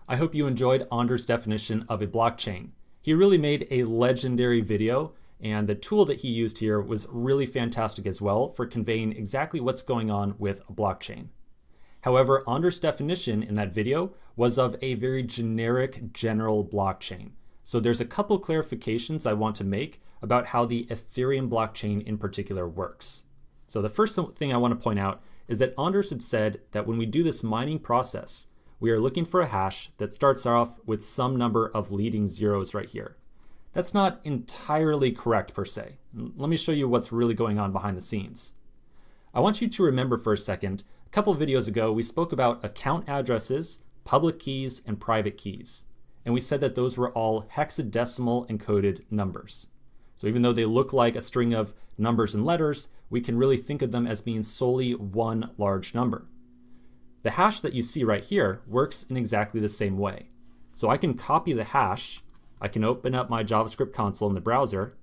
I hope you enjoyed Anders' definition of a blockchain. He really made a legendary video, and the tool that he used here was really fantastic as well for conveying exactly what's going on with a blockchain. However, Anders' definition in that video was of a very generic general blockchain. So there's a couple clarifications I want to make about how the Ethereum blockchain in particular works. So the first thing I want to point out is that Anders had said that when we do this mining process, we are looking for a hash that starts off with some number of leading zeros right here. That's not entirely correct per se. Let me show you what's really going on behind the scenes. I want you to remember for a second, a couple of videos ago, we spoke about account addresses, public keys, and private keys. And we said that those were all hexadecimal encoded numbers. So even though they look like a string of numbers and letters, we can really think of them as being solely one large number. The hash that you see right here works in exactly the same way. So I can copy the hash, I can open up my JavaScript console in the browser,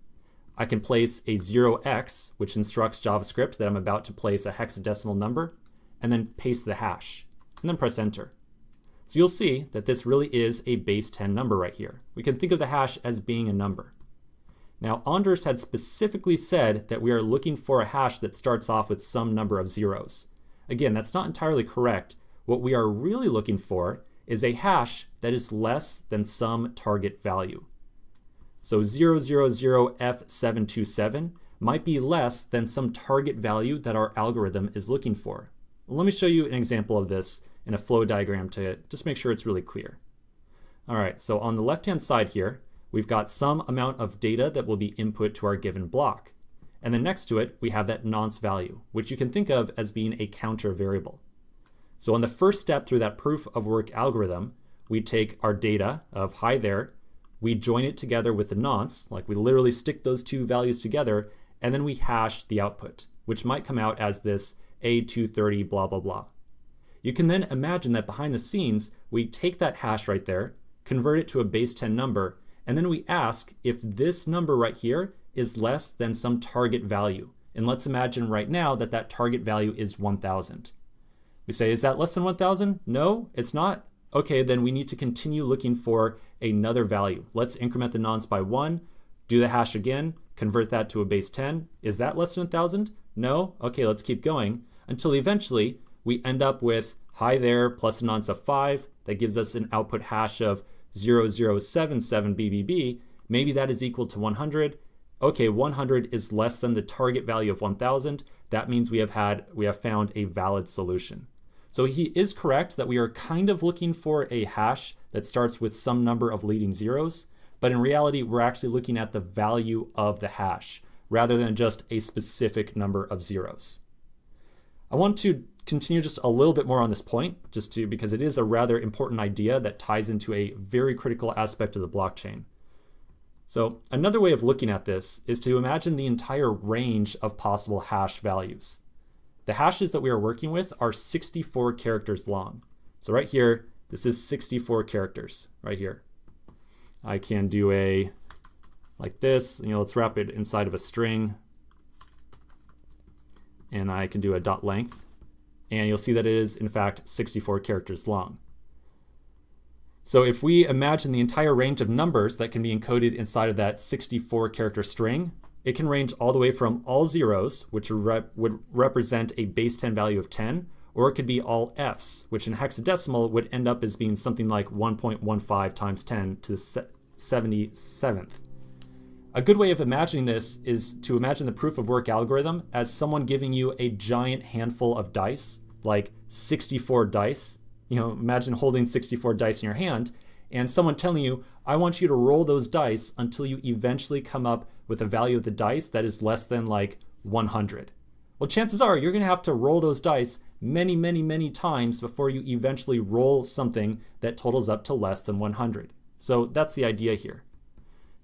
I can place a 0x, which instructs JavaScript that I'm about to place a hexadecimal number, and then paste the hash, and then press enter. So you'll see that this really is a base 10 number right here. We can think of the hash as being a number. Now, Anders had specifically said that we are looking for a hash that starts off with some number of zeros. Again, that's not entirely correct. What we are really looking for is a hash that is less than some target value. So 000F727 might be less than some target value that our algorithm is looking for. Let me show you an example of this in a flow diagram to just make sure it's really clear. All right, so on the left-hand side here, we've got some amount of data that will be input to our given block. And then next to it, we have that nonce value, which you can think of as being a counter variable. So on the first step through that proof of work algorithm, we take our data of hi there, we join it together with the nonce, like we literally stick those two values together, and then we hash the output, which might come out as this A230 blah, blah, blah. You can then imagine that behind the scenes, we take that hash right there, convert it to a base 10 number, and then we ask if this number right here is less than some target value. And let's imagine right now that that target value is 1000. We say, is that less than 1000? No, it's not. Okay, then we need to continue looking for another value. Let's increment the nonce by 1, do the hash again, convert that to a base 10. Is that less than 1000? No? Okay, let's keep going until eventually we end up with hi there plus a nonce of 5. That gives us an output hash of 0077 BBB. Maybe that is equal to 100. Okay, 100 is less than the target value of 1000. That means we have found a valid solution. So he is correct that we are kind of looking for a hash that starts with some number of leading zeros, but in reality, we're actually looking at the value of the hash rather than just a specific number of zeros. I want to continue just a little bit more on this point, because it is a rather important idea that ties into a very critical aspect of the blockchain. So another way of looking at this is to imagine the entire range of possible hash values. The hashes that we are working with are 64 characters long. So right here, this is 64 characters right here. I can do a like this, let's wrap it inside of a string. And I can do a dot length. And you'll see that it is in fact 64 characters long. So if we imagine the entire range of numbers that can be encoded inside of that 64 character string, it can range all the way from all zeros, which would represent a base 10 value of 10, or it could be all Fs, which in hexadecimal would end up as being something like 1.15 times 10 to the 77th. A good way of imagining this is to imagine the proof of work algorithm as someone giving you a giant handful of dice, like 64 dice. Imagine holding 64 dice in your hand and someone telling you, I want you to roll those dice until you eventually come up with a value of the dice that is less than like 100. Well, chances are you're going to have to roll those dice many, many, many times before you eventually roll something that totals up to less than 100. So that's the idea here.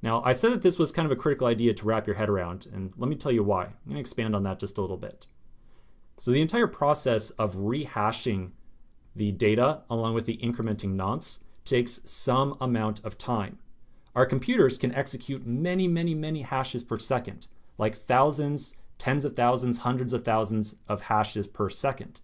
Now, I said that this was kind of a critical idea to wrap your head around, and let me tell you why. I'm going to expand on that just a little bit. So the entire process of rehashing the data along with the incrementing nonce takes some amount of time. Our computers can execute many, many, many hashes per second, like thousands, tens of thousands, hundreds of thousands of hashes per second.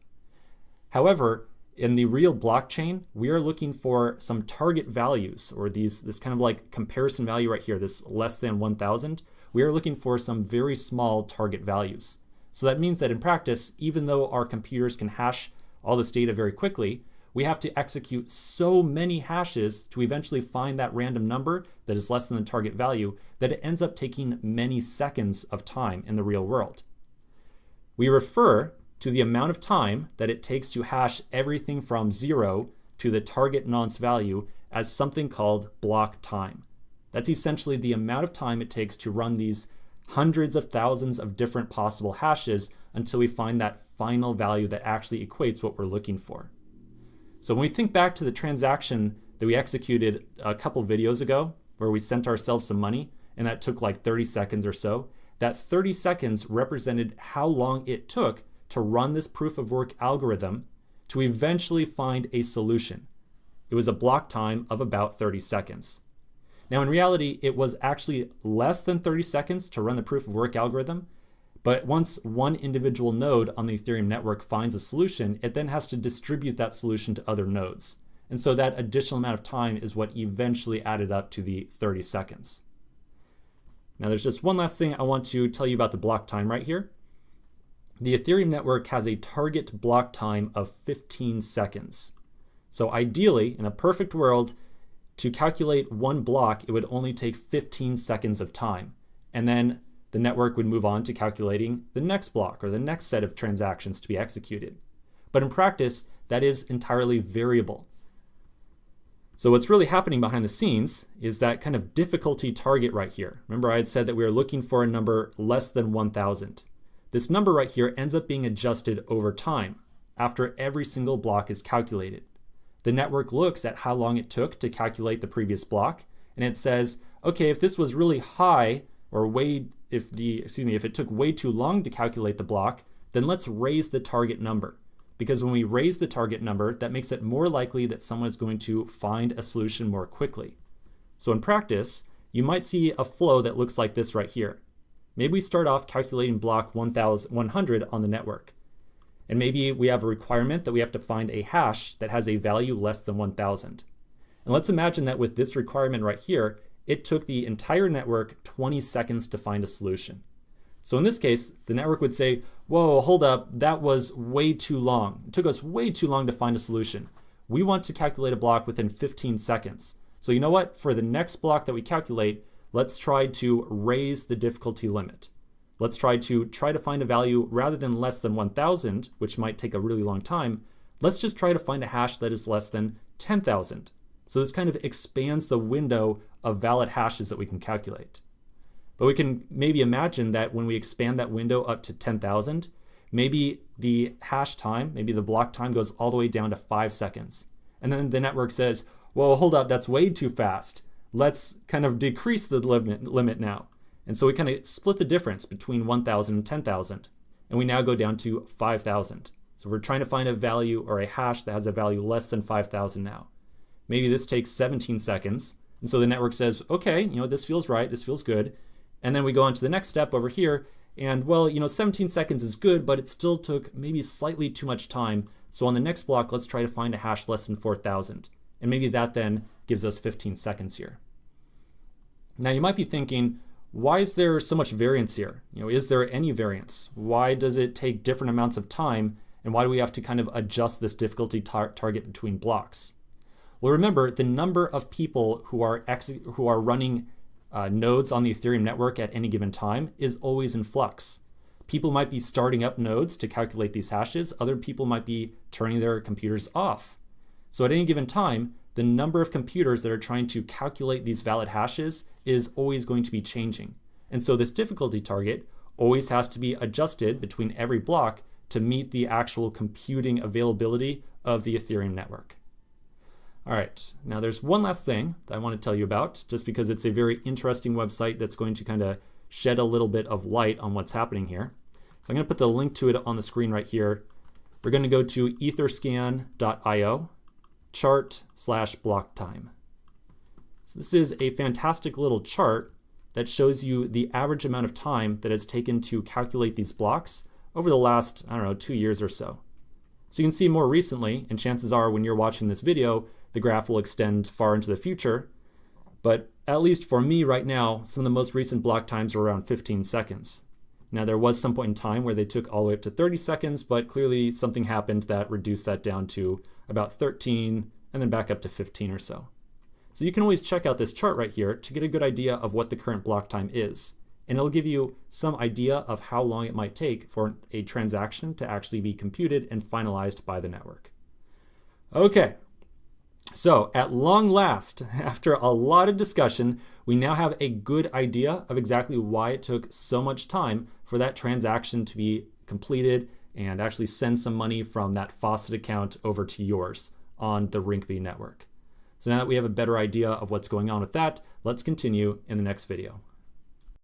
However, In the real blockchain, we are looking for some target values, or this kind of like comparison value right here, this less than 1,000. We are looking for some very small target values. So that means that in practice, even though our computers can hash all this data very quickly, we have to execute so many hashes to eventually find that random number that is less than the target value that it ends up taking many seconds of time in the real world. We refer to the amount of time that it takes to hash everything from 0 to the target nonce value as something called block time. That's essentially the amount of time it takes to run these hundreds of thousands of different possible hashes until we find that final value that actually equates what we're looking for. So when we think back to the transaction that we executed a couple videos ago, where we sent ourselves some money, and that took like 30 seconds or so, that 30 seconds represented how long it took to run this proof of work algorithm to eventually find a solution. It was a block time of about 30 seconds. Now in reality, it was actually less than 30 seconds to run the proof of work algorithm, but once one individual node on the Ethereum network finds a solution, it then has to distribute that solution to other nodes. And so that additional amount of time is what eventually added up to the 30 seconds. Now there's just one last thing I want to tell you about the block time right here. The Ethereum network has a target block time of 15 seconds. So ideally, in a perfect world, to calculate one block, it would only take 15 seconds of time. And then the network would move on to calculating the next block or the next set of transactions to be executed. But in practice, that is entirely variable. So what's really happening behind the scenes is that kind of difficulty target right here. Remember I had said that we are looking for a number less than 1,000. This number right here ends up being adjusted over time after every single block is calculated. The network looks at how long it took to calculate the previous block, and it says, okay, if this was really high, or if it took way too long to calculate the block, then let's raise the target number. Because when we raise the target number, that makes it more likely that someone is going to find a solution more quickly. So in practice, you might see a flow that looks like this right here. Maybe we start off calculating block 100 on the network. And maybe we have a requirement that we have to find a hash that has a value less than 1,000. And let's imagine that with this requirement right here, it took the entire network 20 seconds to find a solution. So in this case, the network would say, whoa, hold up, that was way too long. It took us way too long to find a solution. We want to calculate a block within 15 seconds. So you know what? For the next block that we calculate, let's try to raise the difficulty limit. Let's try to find a value rather than less than 1,000, which might take a really long time. Let's just try to find a hash that is less than 10,000. So this kind of expands the window of valid hashes that we can calculate. But we can maybe imagine that when we expand that window up to 10,000, maybe the hash time, maybe the block time goes all the way down to 5 seconds. And then the network says, whoa, hold up, that's way too fast. Let's kind of decrease the limit now. And so we kind of split the difference between 1,000 and 10,000. And we now go down to 5,000. So we're trying to find a value or a hash that has a value less than 5,000 now. Maybe this takes 17 seconds. And so the network says, okay, this feels right, this feels good. And then we go on to the next step over here. And well, 17 seconds is good, but it still took maybe slightly too much time. So on the next block, let's try to find a hash less than 4,000. And maybe that then gives us 15 seconds here. Now you might be thinking, why is there so much variance here? Is there any variance? Why does it take different amounts of time? And why do we have to kind of adjust this difficulty target between blocks? Well, remember, the number of people who are running nodes on the Ethereum network at any given time is always in flux. People might be starting up nodes to calculate these hashes. Other people might be turning their computers off. So at any given time, the number of computers that are trying to calculate these valid hashes is always going to be changing. And so this difficulty target always has to be adjusted between every block to meet the actual computing availability of the Ethereum network. All right, now there's one last thing that I want to tell you about, just because it's a very interesting website that's going to kind of shed a little bit of light on what's happening here. So I'm going to put the link to it on the screen right here. We're going to go to etherscan.io, chart/block time. So this is a fantastic little chart that shows you the average amount of time that has taken to calculate these blocks over the last, 2 years or so. So you can see more recently, and chances are when you're watching this video, the graph will extend far into the future. But at least for me right now, some of the most recent block times are around 15 seconds. Now there was some point in time where they took all the way up to 30 seconds, but clearly something happened that reduced that down to about 13 and then back up to 15 or so. So you can always check out this chart right here to get a good idea of what the current block time is. And it'll give you some idea of how long it might take for a transaction to actually be computed and finalized by the network. Okay, so at long last, after a lot of discussion, we now have a good idea of exactly why it took so much time for that transaction to be completed and actually send some money from that Faucet account over to yours on the Rinkeby network. So now that we have a better idea of what's going on with that, let's continue in the next video.